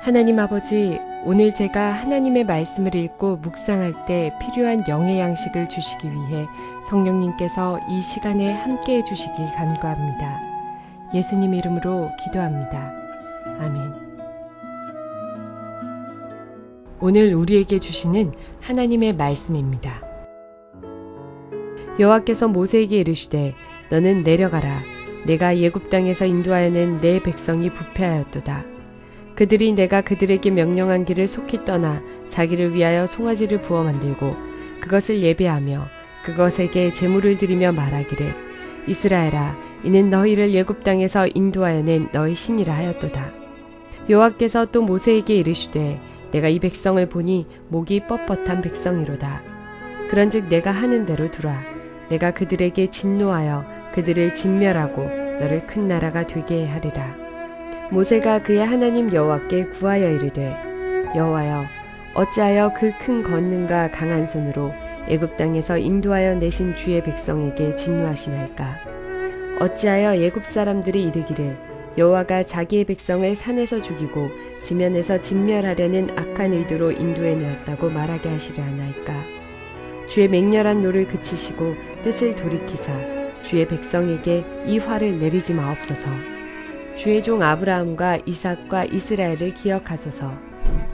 하나님 아버지, 오늘 제가 하나님의 말씀을 읽고 묵상할 때 필요한 영의 양식을 주시기 위해 성령님께서 이 시간에 함께해 주시길 간구합니다. 예수님 이름으로 기도합니다. 아멘. 오늘 우리에게 주시는 하나님의 말씀입니다. 여호와께서 모세에게 이르시되 너는 내려가라. 내가 애굽 땅에서 인도하여 낸 내 백성이 부패하였도다. 그들이 내가 그들에게 명령한 길을 속히 떠나 자기를 위하여 송아지를 부어 만들고 그것을 예배하며 그것에게 제물을 드리며 말하기를 이스라엘아, 이는 너희를 애굽 땅에서 인도하여 낸 너희 신이라 하였도다. 여호와께서 또 모세에게 이르시되 내가 이 백성을 보니 목이 뻣뻣한 백성이로다. 그런즉 내가 하는 대로 두라. 내가 그들에게 진노하여 그들을 진멸하고 너를 큰 나라가 되게 하리라. 모세가 그의 하나님 여호와께 구하여 이르되 여호와여, 어찌하여 그 큰 권능과 강한 손으로 애굽 땅에서 인도하여 내신 주의 백성에게 진노하시나이까. 어찌하여 애굽 사람들이 이르기를 여호와가 자기의 백성을 산에서 죽이고 지면에서 진멸하려는 악한 의도로 인도해 내었다고 말하게 하시려 하나이까. 주의 맹렬한 노를 그치시고 뜻을 돌이키사 주의 백성에게 이 화를 내리지 마옵소서. 주의 종 아브라함과 이삭과 이스라엘을 기억하소서.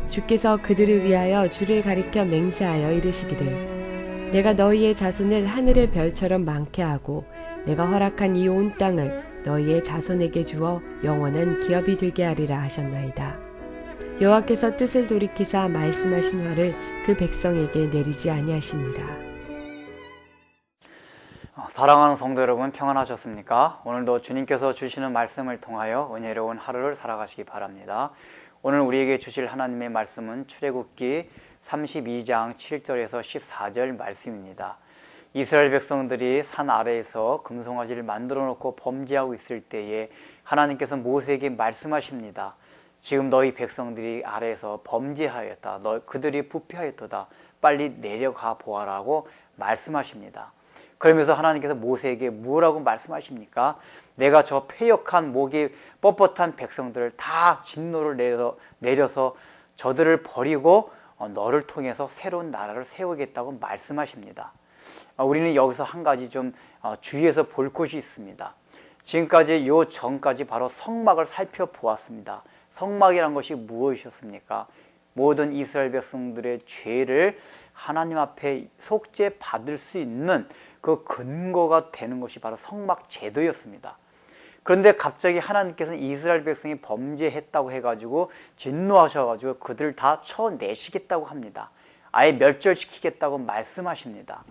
주께서 그들을 위하여 주를 가리켜 맹세하여 이르시기를 내가 너희의 자손을 하늘의 별처럼 많게 하고 내가 허락한 이 온 땅을 너희의 자손에게 주어 영원한 기업이 되게 하리라 하셨나이다. 여호와께서 뜻을 돌이키사 말씀하신 화를 그 백성에게 내리지 아니하시니라. 사랑하는 성도 여러분, 평안하셨습니까? 오늘도 주님께서 주시는 말씀을 통하여 은혜로운 하루를 살아가시기 바랍니다. 오늘 우리에게 주실 하나님의 말씀은 출애굽기 32장 7절에서 14절 말씀입니다. 이스라엘 백성들이 산 아래에서 금송아지를 만들어 놓고 범죄하고 있을 때에 하나님께서 모세에게 말씀하십니다. 지금 너희 백성들이 아래에서 범죄하였다. 그들이 부패하였도다. 빨리 내려가 보아라고 말씀하십니다. 그러면서 하나님께서 모세에게 뭐라고 말씀하십니까? 내가 저 패역한 목이 뻣뻣한 백성들을 다 진노를 내려서 저들을 버리고 너를 통해서 새로운 나라를 세우겠다고 말씀하십니다. 우리는 여기서 한 가지 좀 주의해서 볼 것이 있습니다. 지금까지 요 전까지 바로 성막을 살펴보았습니다. 성막이란 것이 무엇이었습니까? 모든 이스라엘 백성들의 죄를 하나님 앞에 속죄 받을 수 있는 그 근거가 되는 것이 바로 성막 제도였습니다. 그런데 갑자기 하나님께서는 이스라엘 백성이 범죄했다고 해가지고 진노하셔가지고 그들을 다 쳐내시겠다고 합니다. 아예 멸절시키겠다고 말씀하십니다.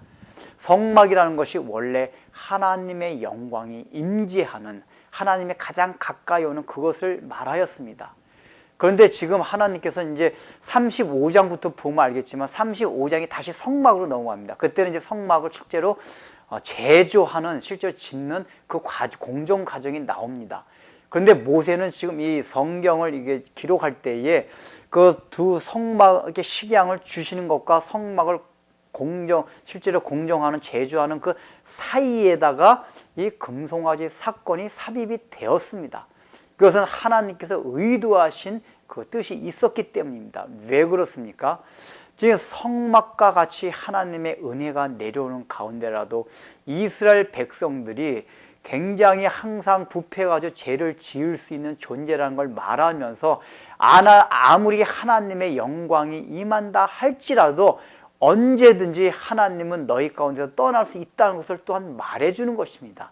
성막이라는 것이 원래 하나님의 영광이 임재하는, 하나님의 가장 가까이 오는 그것을 말하였습니다. 그런데 지금 하나님께서 이제 35장부터 보면 알겠지만 35장이 다시 성막으로 넘어갑니다. 그때는 이제 성막을 실제로 제조하는, 실제로 짓는 그 공정 과정이 나옵니다. 그런데 모세는 지금 이 성경을 이게 기록할 때에 그 두 성막의 식양을 주시는 것과 성막을 실제로 공정하는, 제조하는 그 사이에다가 이 금송아지 사건이 삽입이 되었습니다. 그것은 하나님께서 의도하신 그 뜻이 있었기 때문입니다. 왜 그렇습니까? 지금 성막과 같이 하나님의 은혜가 내려오는 가운데라도 이스라엘 백성들이 굉장히 항상 부패가지고 죄를 지을 수 있는 존재라는 걸 말하면서 아무리 하나님의 영광이 임한다 할지라도 언제든지 하나님은 너희 가운데서 떠날 수 있다는 것을 또한 말해주는 것입니다.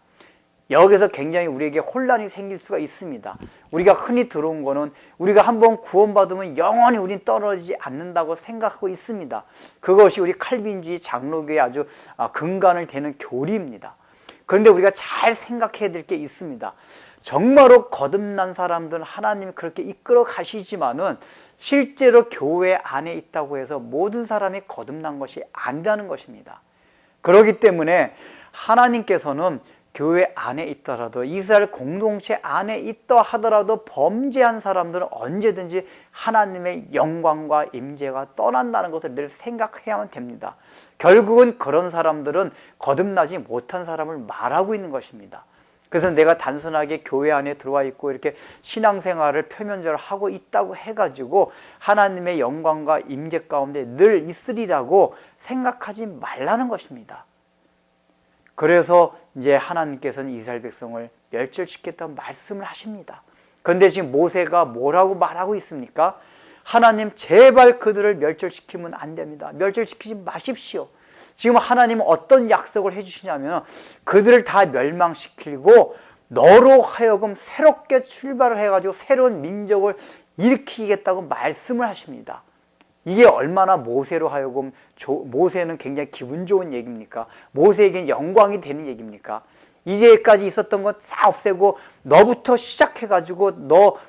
여기서 굉장히 우리에게 혼란이 생길 수가 있습니다. 우리가 흔히 들어온 거는 우리가 한번 구원받으면 영원히 우린 떨어지지 않는다고 생각하고 있습니다. 그것이 우리 칼빈주의 장로교의 아주 근간을 되는 교리입니다. 그런데 우리가 잘 생각해야 될 게 있습니다. 정말로 거듭난 사람들은 하나님이 그렇게 이끌어 가시지만은 실제로 교회 안에 있다고 해서 모든 사람이 거듭난 것이 아니라는 것입니다. 그렇기 때문에 하나님께서는 교회 안에 있더라도, 이스라엘 공동체 안에 있다 하더라도 범죄한 사람들은 언제든지 하나님의 영광과 임재가 떠난다는 것을 늘 생각해야만 됩니다. 결국은 그런 사람들은 거듭나지 못한 사람을 말하고 있는 것입니다. 그래서 내가 단순하게 교회 안에 들어와 있고 이렇게 신앙생활을 표면적으로 하고 있다고 해가지고 하나님의 영광과 임재 가운데 늘 있으리라고 생각하지 말라는 것입니다. 그래서 이제 하나님께서는 이스라엘 백성을 멸절시켰다고 말씀을 하십니다. 그런데 지금 모세가 뭐라고 말하고 있습니까? 하나님 제발 그들을 멸절시키면 안 됩니다. 멸절시키지 마십시오. 지금 하나님은 어떤 약속을 해주시냐면 그들을 다 멸망시키고 너로 하여금 새롭게 출발을 해가지고 새로운 민족을 일으키겠다고 말씀을 하십니다. 이게 얼마나 모세로 하여금 모세는 굉장히 기분 좋은 얘기입니까? 모세에겐 영광이 되는 얘기입니까? 이제까지 있었던 것 다 없애고 너부터 시작해가지고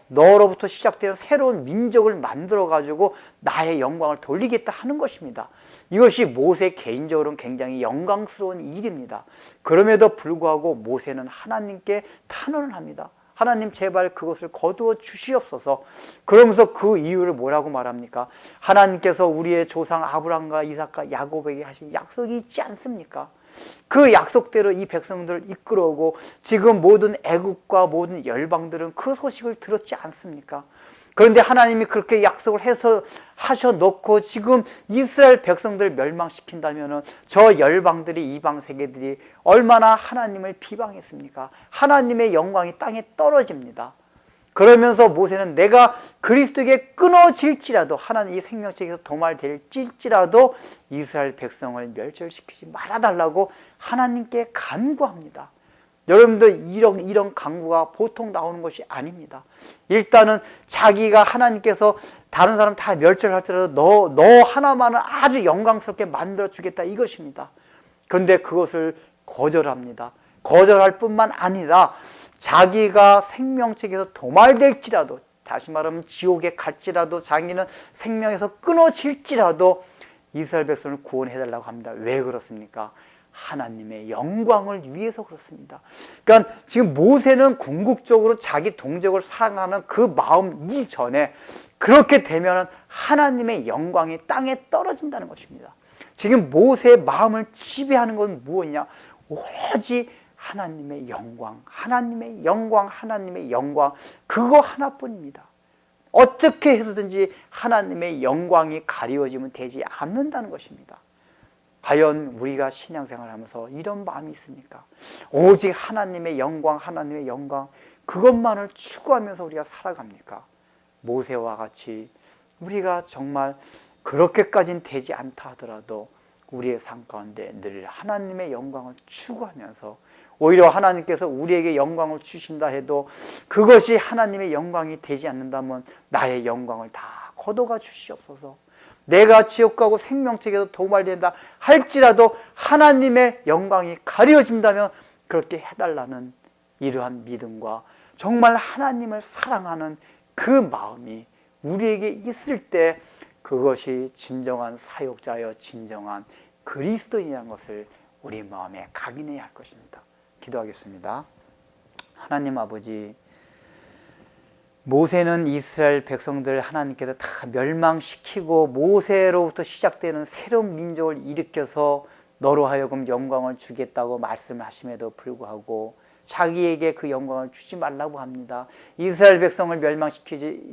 너로부터 시작되는 새로운 민족을 만들어가지고 나의 영광을 돌리겠다 하는 것입니다. 이것이 모세 개인적으로는 굉장히 영광스러운 일입니다. 그럼에도 불구하고 모세는 하나님께 탄원을 합니다. 하나님 제발 그것을 거두어 주시옵소서. 그러면서 그 이유를 뭐라고 말합니까? 하나님께서 우리의 조상 아브라함과 이삭과 야곱에게 하신 약속이 있지 않습니까? 그 약속대로 이 백성들을 이끌어오고 지금 모든 애국과 모든 열방들은 그 소식을 들었지 않습니까? 그런데 하나님이 그렇게 약속을 해서 하셔놓고 지금 이스라엘 백성들을 멸망시킨다면 저 열방들이, 이방 세계들이 얼마나 하나님을 비방했습니까? 하나님의 영광이 땅에 떨어집니다. 그러면서 모세는 내가 그리스도에게 끊어질지라도, 하나님이 생명책에서 도말될지라도 이스라엘 백성을 멸절시키지 말아달라고 하나님께 간구합니다. 여러분들 이런 간구가 보통 나오는 것이 아닙니다. 일단은 자기가 하나님께서 다른 사람 다 멸절할지라도 너 하나만은 아주 영광스럽게 만들어 주겠다 이것입니다. 그런데 그것을 거절합니다. 거절할 뿐만 아니라 자기가 생명책에서 도말될지라도, 다시 말하면 지옥에 갈지라도, 자기는 생명에서 끊어질지라도 이스라엘 백성을 구원해달라고 합니다. 왜 그렇습니까? 하나님의 영광을 위해서 그렇습니다. 그러니까 지금 모세는 궁극적으로 자기 동족을 사랑하는 그 마음 이전에 그렇게 되면 하나님의 영광이 땅에 떨어진다는 것입니다. 지금 모세의 마음을 지배하는 건 무엇이냐? 오로지 하나님의 영광, 하나님의 영광, 하나님의 영광, 그거 하나뿐입니다. 어떻게 해서든지 하나님의 영광이 가리워지면 되지 않는다는 것입니다. 과연 우리가 신앙생활을 하면서 이런 마음이 있습니까? 오직 하나님의 영광, 하나님의 영광, 그것만을 추구하면서 우리가 살아갑니까? 모세와 같이 우리가 정말 그렇게까지는 되지 않다 하더라도 우리의 삶 가운데 늘 하나님의 영광을 추구하면서, 오히려 하나님께서 우리에게 영광을 주신다 해도 그것이 하나님의 영광이 되지 않는다면 나의 영광을 다 거둬가 주시옵소서. 내가 지옥 가고 생명책에서 도말된다 할지라도 하나님의 영광이 가려진다면 그렇게 해달라는 이러한 믿음과 정말 하나님을 사랑하는 그 마음이 우리에게 있을 때 그것이 진정한 사역자여 진정한 그리스도인이라는 것을 우리 마음에 각인해야 할 것입니다. 기도하겠습니다. 하나님 아버지, 모세는 이스라엘 백성들 하나님께서 다 멸망시키고 모세로부터 시작되는 새로운 민족을 일으켜서 너로 하여금 영광을 주겠다고 말씀하심에도 불구하고 자기에게 그 영광을 주지 말라고 합니다. 이스라엘 백성을 멸망시키지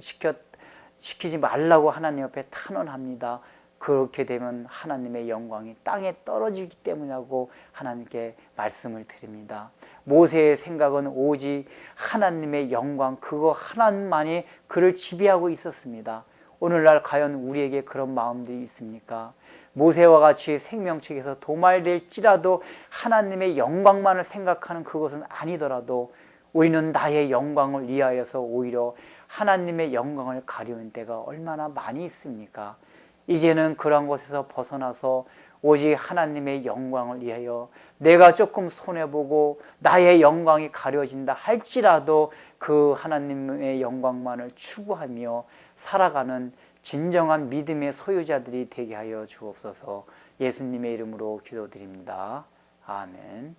말라고 하나님 앞에 탄원합니다. 그렇게 되면 하나님의 영광이 땅에 떨어지기 때문이라고 하나님께 말씀을 드립니다. 모세의 생각은 오직 하나님의 영광, 그거 하나만이 그를 지배하고 있었습니다. 오늘날 과연 우리에게 그런 마음들이 있습니까? 모세와 같이 생명책에서 도말될지라도 하나님의 영광만을 생각하는 그것은 아니더라도 우리는 나의 영광을 위하여서 오히려 하나님의 영광을 가리우는 때가 얼마나 많이 있습니까? 이제는 그런 것에서 벗어나서 오직 하나님의 영광을 위하여 내가 조금 손해보고 나의 영광이 가려진다 할지라도 그 하나님의 영광만을 추구하며 살아가는 진정한 믿음의 소유자들이 되게 하여 주옵소서. 예수님의 이름으로 기도드립니다. 아멘.